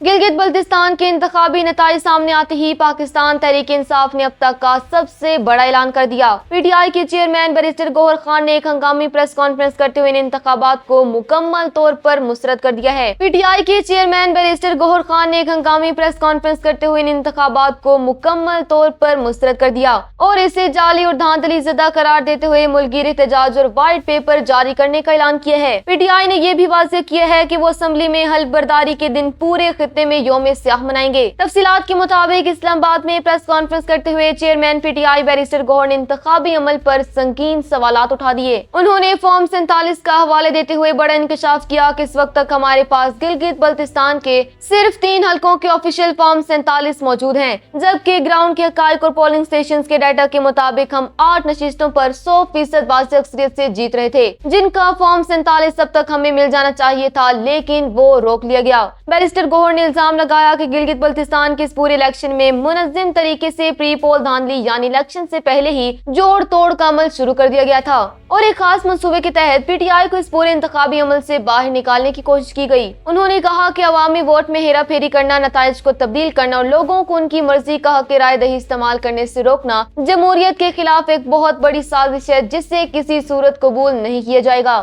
गिलगित बल्तिस्तान के इंतखाबी नताइज सामने आते ही पाकिस्तान तहरीक इंसाफ ने अब तक का सबसे बड़ा ऐलान कर दिया। पीटीआई के चेयरमैन बैरिस्टर गौहर खान ने एक हंगामी प्रेस कॉन्फ्रेंस करते हुए इन इंतखाबात को मुकम्मल तौर पर मुस्तरद कर दिया है। पीटीआई के चेयरमैन बैरिस्टर गौहर खान ने एक हंगामी प्रेस कॉन्फ्रेंस करते हुए इन इंतखाबात को मुकम्मल तौर पर मुस्तरद कर दिया और इसे जाली और धांधली ज़दा करार देते हुए मुल्की एहतजाज और व्हाइट पेपर जारी करने का ऐलान किया है। पीटीआई ने यह भी वाज़ेह किया है कि वो असेंबली में हल्फ बर्दारी के दिन पूरे में यौम स्याह मनाएंगे। तफसीलात के मुताबिक इस्लामाबाद में प्रेस कॉन्फ्रेंस करते हुए चेयरमैन पीटीआई बैरिस्टर गौहर ने इंतखाबी अमल पर संगीन सवालात उठा दिए। उन्होंने फॉर्म 47 का हवाले देते हुए बड़ा इंकशाफ किया कि इस वक्त तक हमारे पास गिलगित बल्तिस्तान के सिर्फ 3 हलकों के ऑफिशियल फॉर्म 47 मौजूद हैं, जबकि ग्राउंड के हकाइक और पोलिंग स्टेशन के डाटा के मुताबिक हम 8 नशिस्तों पर 100% वाज़ेह अक्सरियत से जीत रहे थे, जिनका फॉर्म 47 अब तक हमें मिल जाना चाहिए था, लेकिन वो रोक लिया गया। बैरिस्टर गौहर ने इल्जाम लगाया कि गिलगित बल्तिस्तान के इस पूरे इलेक्शन में मुनज़्ज़म तरीके से प्री पोल धांधली यानी इलेक्शन से पहले ही जोड़ तोड़ का अमल शुरू कर दिया गया था और एक खास मंसूबे के तहत पीटीआई को इस पूरे इंतखाबी अमल से बाहर निकालने की कोशिश की गई। उन्होंने कहा कि अवामी वोट में हेरा फेरी करना, नताइज को तब्दील करना और लोगों को उनकी मर्जी का हक राय दही इस्तेमाल करने से रोकना जमहूरियत के खिलाफ एक बहुत बड़ी साजिश है, जिसे किसी सूरत कबूल नहीं किया जाएगा।